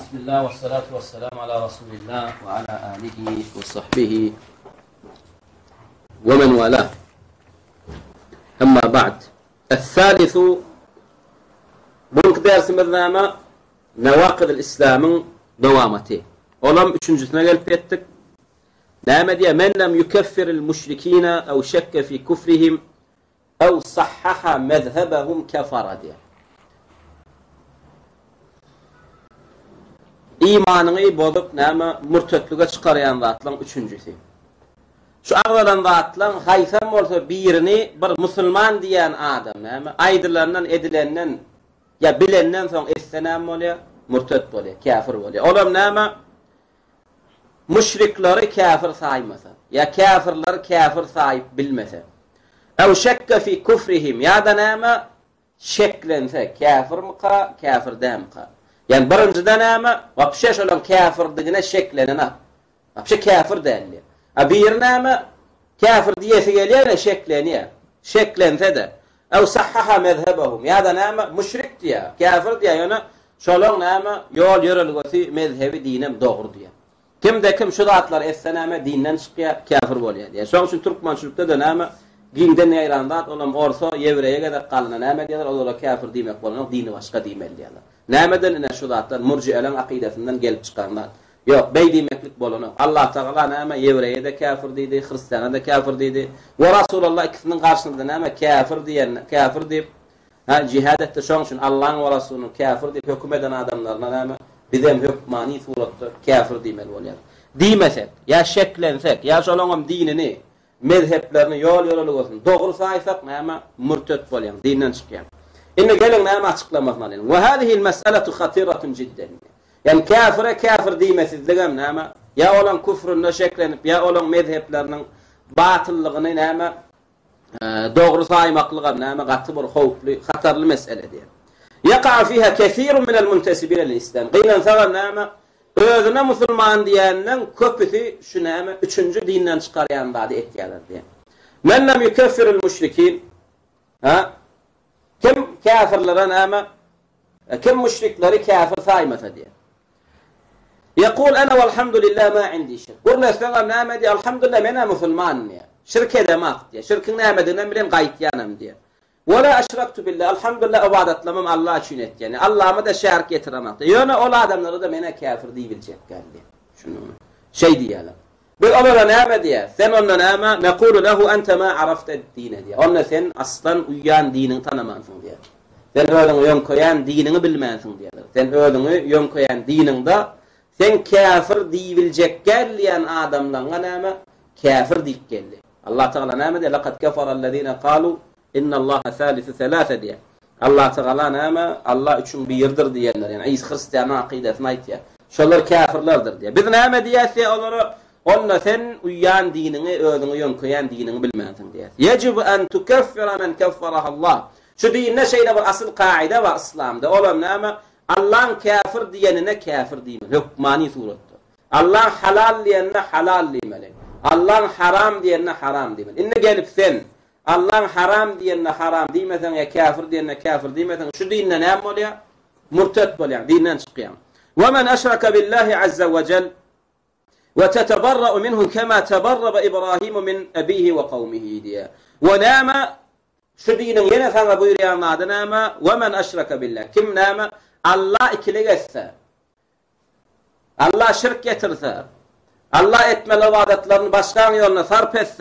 بسم الله والصلاة والسلام على رسول الله وعلى آله وصحبه ومن والاه. أما بعد، الثالث بلك درس برنامج نواقض الإسلام دوامته. ولم üçüncüsüne gelip ettik. نعم دي من لم يكفر المشركين أو شك في كفرهم أو صحح مذهبهم كفر دي. İmanını bozup näme murtetliğe çıkarayan zatlaryň üçüncüsi. Şu aglalan zatlaryň haýsam bolsa birini bir musulman diýen adam näme aýdylaryndan edilenden ya bilenden soň essenam bolýar, murtet bolýar, kafir bolýar. Olam näme müşrikleri kafir saýmasa ya kafirler kafir saýyp bilmese. Ew şekka fi kufrihim ya da näme şeklense kafir mıqa, kafir dämqa. Yani birinciden näme wapşe şolan kafirdigine şeklenene. Wapşe kafir däldi. Bir näme kafir diýesi gelýär şeklenýär. Şeklense de ew sahhaha mezhebahum ya da näme müşrik diýär. Kafir diýär ýöne şolan näme ýol ýörelgesi mezhebi dinem dogry diýär. Kimde kim şu zatlar etse näme dinden çykýar, kafir bolýar diýär. Şoň üçin türkmençilikde de näme giňden ýaýrandat olam orso ýewreýe gedek galyna näme diýerler, olar kafir diýmek bolan, dini başga diýmeli diýerler. Nämeden ine şu zatlar murji'eleň akidesinden gelip çykanlar. Ýok, beý diýmeklik bolan. Allah Taala näme ýewreýe de kafir diýdi, hristiýana da kafir diýdi. We Rasulullah ikisiniň garşysynda näme kafir diýen, kafir diýip jihad etdi. Şoň üçin Allahyň we Rasulynyň kafir diýip hökm eden adamlaryna näme bizem hökmani suratda kafir diýmeli bolýar. Diýmesek, ýa şeklensek, ýa şolaňam dinini, mezheplerini ýol ýörelgesi dogry saýsak näme murtet bolýar, dinden çykýar. İnne gelin näme açıklamak malyn. Ve hadihi'l mes'eletu khatiratun jiddan. Yani kafire kafir diýmesizligem näme? Ya olan küfründe şeklenip ya olan mezhepleriniň batyllygyny näme dogry saýmaklygy näme gaty bir howply, hatarly mesele diýer. Yaqa fiha kesirun minel muntasibin li'l-islam. Gylan sagan näme? Özüne musulman diýenden köpüsi şu näme üçüncü dinden çykarýan bady etýärler diýer. Men lam yukeffirul müşrikin. Kim kafirlere näme? Kim müşrikleri kafir saýmasa diýer. Yaqul ana walhamdulillah ma indi şirk. Gurna sana näme diýer? Alhamdulillah mena musulman diýer. Şirk edemek diýer. Şirkin nämedinden bilen gaýtýanam diýer. Wala aşraktu billah. Alhamdulillah ibadetlemem Allah üçin etýär. Allah'ıma da şerk getiremek diýer. Ýöne ol adamlara da mena kafir diýiljekler diýer. Şunu şey diýerler. Bir olara näme diýer? Sen onda näme? Naqulu lehu ente ma arafta ad-din diýer. Onda sen aslan uýan dinini tanamansın diýer. Sen özüňi ýön koýan dinini bilmäsiň diýerler. Sen özüňi ýön koýan dininde sen kafir diýiljek gelýän adamlaryňa näme? Kafir diýip geldi. Allah Taala näme diýer? Laqad kafara allazina qalu inna Allaha salisu salasa diýer. Allah Taala näme? Allah üçin birdir diýenler. Yani İsa Hristiýan akidesini aýtýar. Şolar kafirlerdir diýer. Biz näme diýäse olara onda sen uyan dinini, özüňi ýön koýan dinini bilmäsiň diýär. Yecibu an tukaffira men kaffaraha Allah. Şu dinne şeýle bir asyl kaide we İslamda. Olam näme? Allah'ın kafir diýenine kafir diýmeli. Hukmani suratda. Allah halal diýenine halal diýmeli. Allah'ın haram diýenine haram diýmeli. Inne gelip sen Allah'ın haram diýenine haram diýmesen ya kafir diýenine kafir diýmesen şu dinne näme bolýar? Murtet bolýar, dinden çykýar. Ve men aşraka billahi azza we celle وتتبرأ منه كما تبرأ إبراهيم من أبيه وقومه ديا ونام شدين ينفع بيريا ما نام ومن أشرك بالله كم نام الله إكلجث الله شرك يترث الله إتمل وعدتلن بشكان يون ثربث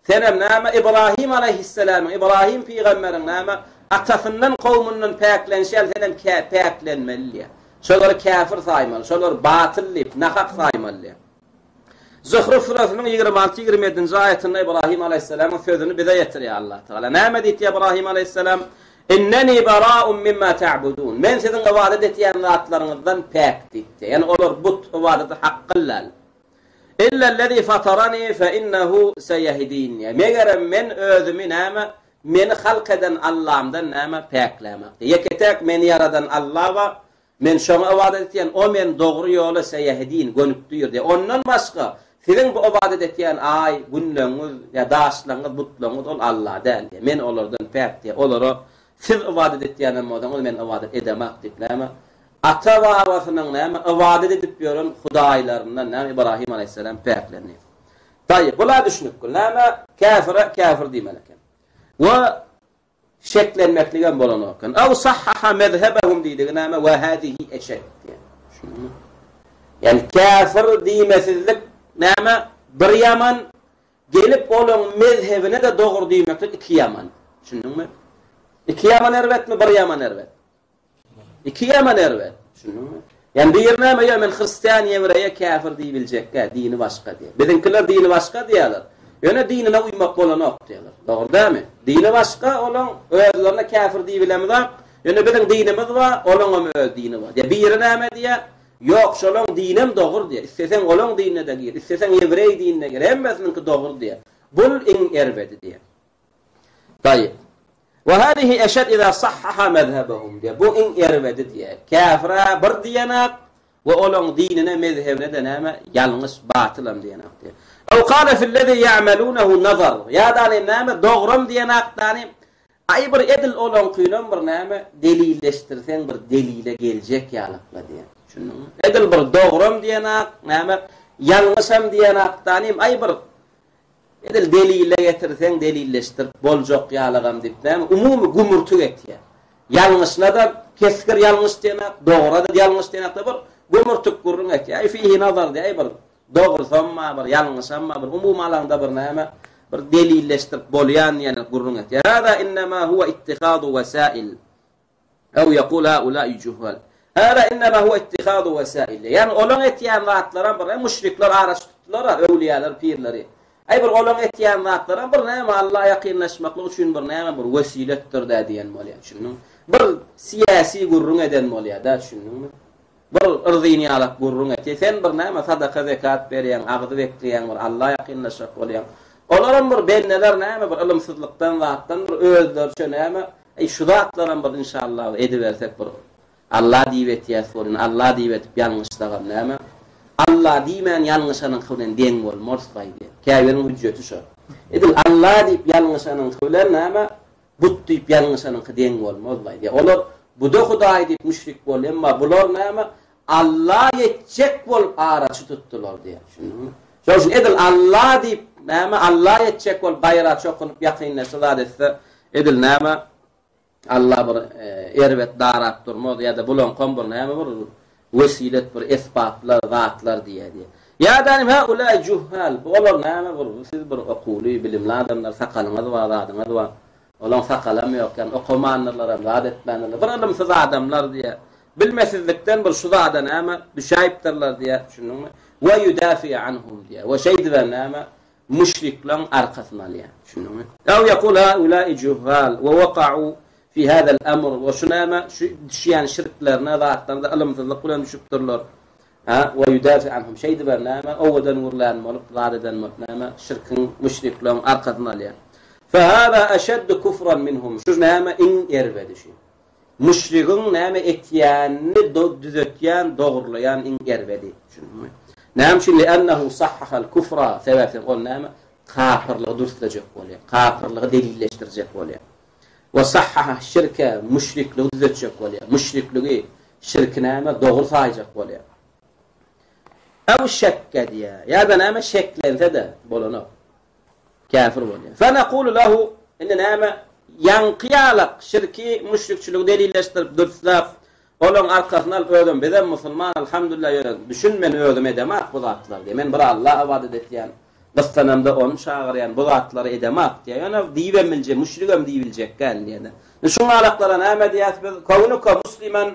ثنم نام إبراهيم عليه السلام إبراهيم في غمر نام أتفنن قومن باكلن شال ثنم باكلن مليا شلور كافر ثايمل شلور باطل لب نخق ثايمل Zuhruf surasının 26-27. ayetinde İbrahim Aleyhisselam'ın sözünü bize getiriyor Allah Teala. Näme diýdi İbrahim Aleyhisselam? İnneni bara'un mimma ta'budun. Men sizin ibadet etýän zatlaryňyzdan pak diýdi. Yani olar but ibadeti haqqyllal. İlla allazi fatarani fe innehu seyehdin. Megerem men özümi näme? Meni halk eden Allah'ımdan näme paklämek. Yeketek meni yaradan Allah we men şoňa ibadet etýän o men dogry ýola seyehdin gönüpdir diýer. Ondan başga sizin bu ibadet etýän ay, günleňiz ya daşlaňyz, butlaňyz ol Allah däl. Men olardan pak diýer. Olara siz ibadet etýän modan men ibadet edemek diýip näme? ata babasının näme ibadet edip ýören hudaýlaryndan näme İbrahim aleyhisselam päklenýär. Taýyp, bular düşünüp näme kafir diýmeleken. Wa şeklenmekligen bolan okan. Aw sahhaha mezhebahum diýdi näme we hadihi eşed. Yani kafir diýmesizlik näme bir yaman gelip olan mezhebine de doğru diýmekdir iki yaman. Düşündüňmi? İki yaman erwetmi, bir yaman erwet? İki yaman erwet. Düşündüňmi? Yani bir näme ýa men Hristiýan ýemreýe kafir diýiljek, dini başga diýer. Bizimkiler dini başga diýerler. Ýöne dinine uymak bolan ok diýerler. Dogry dämi? Dini başga olan özlerine kafir diýilemizler. Ýöne bizim dinimiz var, olaňam öz dini var. Ya bir näme diýer? Yok, şolong dinim doğru diye. İstesen olong dinine de gir, istesen Hebrey dinine gir. Hemmesininki doğru diye. Bul in ervedi diye. Tayyip. Ve hadihi eşed iza sahhaha mezhebahum diye. Bu in ervedi diye. Kafira bir diyenak ve olong dinine mezhebine de näme yalnız batılam diyenak diye. Ev kâle fillezî ya'melûnehu nazar. Ya da näme doğrum diyenak tani. Ay bir edil olong kıylan bir näme delilleştirsen bir delile gelecek yalakla diye. Edil bir doğrum diýenak, näme ýalňysam diýenak tanym ay bir edil delille getirsen delilleştirip boljak ýalagam diýip näme umumy gumurtuk etýär. Ýalňysna da keskir ýalňys diýenak, dogry da ýalňys diýenak da bir gumurtuk gurrun etýär. Ay fihi nazar diýip bir dogry samma bir ýalňysam bir umumy alanda bir näme bir delilleştirip bolýan ýani gurrun etýär. Hada innama huwa ittihadu wasail. Aw yaqul haula'i juhal. Hada innama huwa ittihadu wasail. Yani olan etýän zatlaran bir müşrikler araşdyrdylar, öwliýalar, pirleri. Ay bir olan etýän zatlaran bir näme Allah ýakynlaşmaklyk üçin bir näme bir wesiletdir da diýen bolýar. Şunu bir siyasi gurrun eden bolýar da şunu. Bir ırzyny alap gurrun etýär. Sen bir näme sadaka zekat berýän, agdy bekleýän bir Allah ýakynlaşak bolýar. Olaram bir benneler näme bir ilmsizlikden zatdan bir özlerçe näme şu zatlaran bir inşallah edibersek bir Allah diýip ýa-sorun Allah diýip ýalňysdagam näme Allah diýmän ýalňysynyň kölen deň bolmaz gaýdy. Käbiriň hüjjeti şu. Edil Allah diýip ýalňysynyň kölen näme but diýip ýalňysynyň deň bolmaz gaýdy. Olar buda Hudaý diýip müşrik bolýar, emma bular näme Allah ýetjek bolup araçy tutdular diýär. Şonu şol edil Allah diýip näme Allah ýetjek bolup gaýrat çokunyp ýakynlaşylar etse edil näme Allah bir erwet darat durmaz ya da bulan qombur näme bir wesilet bir isbatlar zatlar diýär. Ya danim haula juhal bolar näme bir siz bir aquly bilimli adamlar sakalyňyz bar adyňyz bar. Olan sakalam ýokkan okumanlar adetmenler bir ilimsiz adamlar diýär. Bilmesizlikden bir şu zada näme düşäýipdirler diýär. Şunuňmy? Ve yudafi anhum diýär. Ve şeýdiler näme müşriklerin arkasynda diýär. Şunuňmy? Ew yaqul haula juhal ve waqa'u fi hada al-amr wa shunama şiyan şirklerine zatlarda ilimsizlik bilen düşüpdirler. Ha we yudafi anhum şeýdi bernama awdan urlan malık zadadan matnama şirkin müşriklerin arkasynda diýär. Fa hada ashad kufran minhum. Şunama in ervedişi. Müşrikin näme etýänni düzetýän, dogurlayan in ervedi. Şunu. Näme şi li'annahu sahhaha al-kufra sebäpden ol näme kafirlik düzletjek bolýar. Kafirligi delilleşdirjek bolýar. Ve sahhaha şirke müşrikliği düzetjek bolýar. Müşrikligi şirknäme dogry saýjak bolýar. Ew şekke diýär. Ya da näme şeklense de bolanok. Kafir bolýar. Fa naqulu lahu inna näme yanqiyalak şirki müşrikçiligi delilleşdirip dürtlap olan arkasyndan özüm bize musulman elhamdülillah ýören düşünmen özüm edemek bu zatlar diýär. Men bir Allah ibadet etýän Dastanamda on şagyryan bu zatlary edemek diýär. Ýöne diýbemilje müşrikem diýiljek gelýär. Şuňa alaklara näme diýär? Kawnuka musliman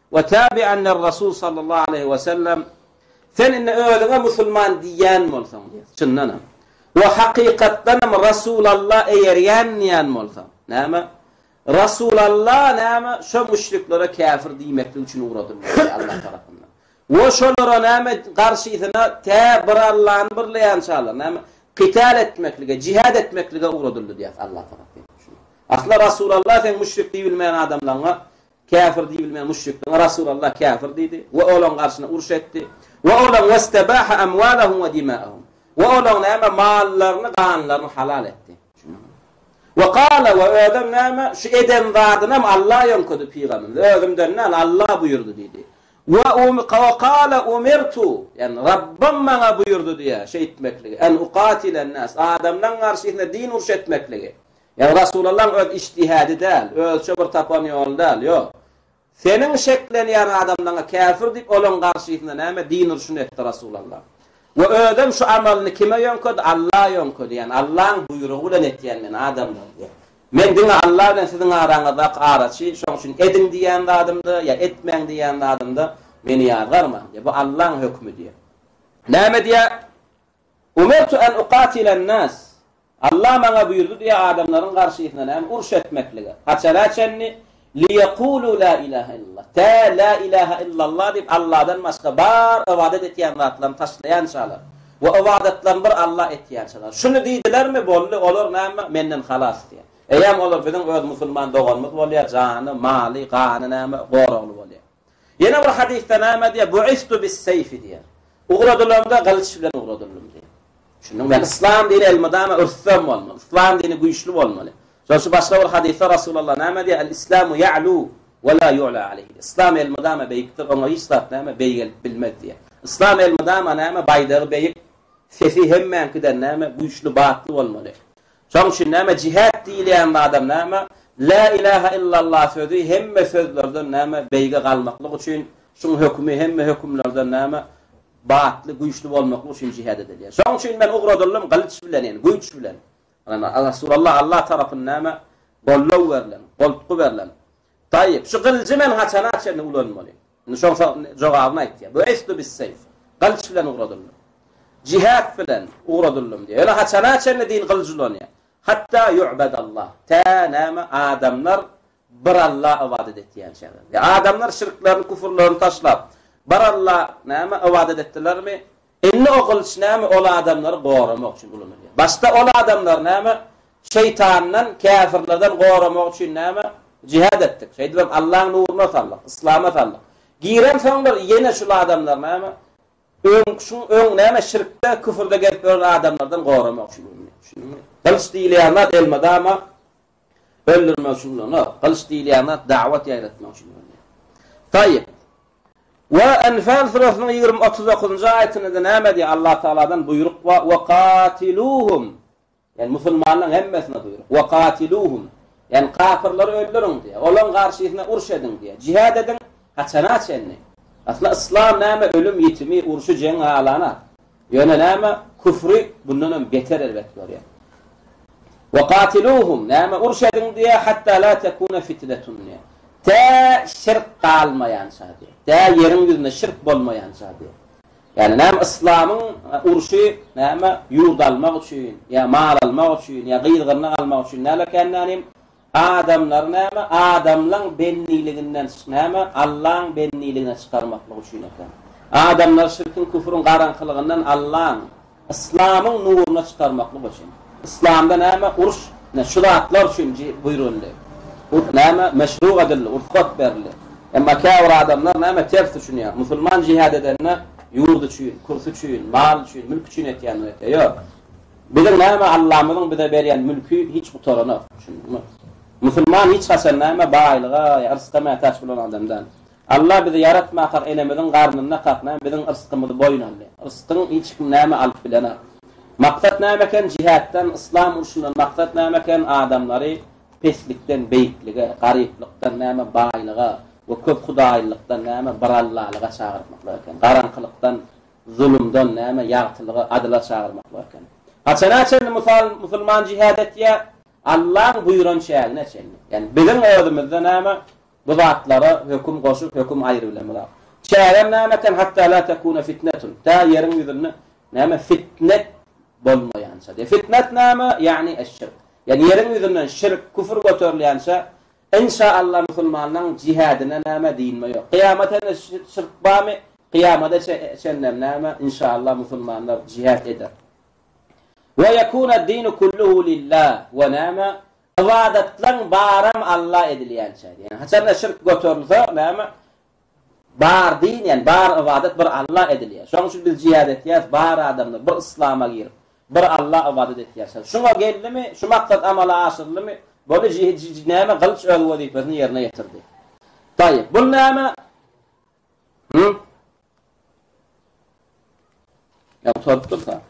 we tabi'an lir-rasul sallallahu aleyhi we sellem. Sen inne öňe musulman diýän bolsaň diýär. Çyndan. Ve hakykatdan Rasulullah eýerýän bolsaň. Näme? Rasulullah näme şu müşriklere kafir diýmeklik üçin uğradylar Allah tarapyndan. Ve şolara näme garşysyna bir Allah'ın birleýän şalar näme qital etmeklige, jihad etmeklige uğradylar diýär Allah tarapyndan. Asla Rasulullah sen müşrik diýilmeýän adamlaryňa kafir diýilmeýän müşriklere Rasulullah kafir diýdi we olan garşyna uruş etdi. Ve olan wastabaha amwalahum we dima'ahum. Ve olan näme mallaryny, ganlaryny halal etdi. Ve qala ve adam näme şu eden zadynam Allah ýonkudy peýgamber. Özümden Allah buyurdu diýdi. Ve kâle umirtu, yani Rabbim bana buyurdu diye şey etmekligi. En uqatilen nas, adamdan karşısında din uruş etmekligi. Yani Resulullah'ın öz iştihadi değil, öz bir tapan yolu değil, yok. Senin şekleyen adamdan kafir deyip onun karşısında neyme din uruşunu etti Resulullah. Ve ödem şu amalını kime yönködü? Allah'a yönködü. Yani Allah'ın buyruğuyla ettiyen men adamdan diye. Men dine Allah'dan sizin aranızda araçı, şonun için edin diyen de adamdı, ya etmen diyen de adamdı, beni yargarma diye. Bu Allah'ın hükmü diye. Neyme diye? Umirtu en uqatilen nas. Allah bana buyurdu diye adamların karşısında neyme uruş etmekliği. Haçalaçenni liyekulu la ilahe illallah. Ta la ilahe illallah deyip Allah'dan başka bar ibadet etiyen zatlarını taşlayan şalar. Ve ibadetlerini bir Allah etiyen şalar. Şunu deydiler mi bollu olur neyme menden halas diye. Eğer olur bizim öz musulman doğanımız oluyor, canı, mali, kanı neyme, gorolu oluyor. Yine bir hadiste neyme diye, bu'istu bis seyfi diye. Uğradılığımda kılıç bilen uğradılığım diye. Şunun ben İslam dini elmadama ırsam olmalı. İslam dini güçlü olmalı. Şu başka bir hadiste Resulullah neyme diye, el-İslamu ya'lu ve la yu'la aleyhi. İslam elmadama beyiktir, ona hiç zat neyme beygelip bilmez diye. İslam elmadama neyme baydağı beyik, sesi hemmen kiden neyme güçlü, batlı olmalı. Şunun için neyme cihat dileyen adam neyme la ilahe illallah sözü hemme sözlerden neyme beyge kalmaklık için şunun hükmü hemme hükümlerden neyme batlı güçlü olmaklık için cihad edilir. Şunun için ben uğradırlım kılıç bilen yani güç bilen. Resulullah Allah tarafından neyme gollu verilen, koltuğu verilen. Tayyip şu kılıcı men haçanat şerine ulanmalı. Şunun cevabına ihtiyaç. Bu estu bis seyf. Kılıç bilen uğradırlım. Cihad bilen uğradırlım diye. Öyle haçanat şerine din kılıcılan ya. Hatta yu'badallah. Ta neyme adamlar bir Allah ibadet ettiyen şeyler. Ya adamlar şirklerini, kufurlarını taşlap bir Allah neyme ibadet ettiler mi? Inni o kılıç neyme ola adamları qoramak için bulunur. Başta ola adamlar neyme şeytandan, kafirlerden qoramak için neyme cihad ettik. Şey diyorum Allah'ın nuruna sallık, İslam'a sallık. Giren sonlar yine şu adamlar neyme ön neyme şirkte, küfürde gelip adamlardan qoramak için bulunur. Kılıç dileyenler elmadama öldürmek için bulunur. Kılıç dileyenler davet yayratmak için bulunur. Tayyip. Ve Enfal surasının 29. ayetinde de neyme diye Allah Teala'dan buyruk ve katiluhum. Yani Müslümanların hemmesine buyruk. Ve katiluhum. Yani kafirleri öldürün diye. Olan karşısına uruş edin diye. Cihad edin. Haçana çenni. Aslında İslam neyme ölüm yitimi uruşu cengi alana. Yani neyme küfrü bundan beter elbette oraya. Ve katiluhum. Neyme uruş edin diye hatta la tekune fitnetun diye. Ta şirk kalmayan sadece. Ta yerin yüzünde şirk bolmayan sadece. Yani nem İslam'ın uruşu nem yurt almak için, ya mal almak için, ya gıyrgını almak için ne lakennanim adamlar nem adamların benniliğinden nem Allah'ın benniliğine çıkarmaklık için ekan. Adamlar şirkin, küfrün karanlığından Allah'ın İslam'ın nuruna çıkarmaklık için. İslam'da nem uruş ne şuratlar için buyuruldu. Nama meşru edildi, urfat verildi. Ama kâvr adamlar nama ters düşünüyor. Müslüman cihad edenler yurdu için, kursu için, mal için, mülk için etiyen yok. Bizim nama Allah'ımızın bize veriyen mülkü hiç bu torunu. Müslüman hiç hasen nama bağlığa, rızkıma taş bulan adamdan. Allah bizi yaratmakar enemizin karnına kalkna, bizim rızkımızı boyun aldı. Rızkın hiç kim nama alıp bilene. Maksat namaken cihattan, İslam uruşundan maksat namaken adamları peslikten, beyikliğe, gariplikten, neyme bağlığa ve köp hudaylıktan, neyme barallahlığa çağırmaklarken, karanlıktan, zulümden, neyme yağtılığa, adıla çağırmaklarken. Haçana Müslüman cihad etiye, Allah'ın buyuran şeyine çelli. Yani bizim ödümüzde neyme bu zatlara hüküm koşup, hüküm ayrılamalar. Çeyrem neymeken hatta la tekune fitnetun. Ta yerin yüzünü, neyme fitnet bolmayansa diye. Fitnet neyme, yani eşşirk. Yani yerin yüzünden şirk, küfür götürülense inşallah Müslümanların cihadına nâme dinme yok. Kıyamete şirk bağımı, kıyamete şennem nâme inşallah Müslümanlar cihad eder. Ve yekûne dînu kulluhu lillah ve nâme ibadetlerin bağıram Allah edileyen şey. Yani haçanla şirk götürülse nâme bağır din, yani bağır ibadet bir Allah ediliyor. Şunun için biz cihad ettiyiz, bağır adamlar bir İslam'a girip bir Allah ibadet ettiyiz. Şuna geldi mi, şu maksat amala aşırlı mı, böyle nâme kılıç öl vazifesini yerine getirdi. Tayyip, bu nâme Hı? Ya, tutup dursa.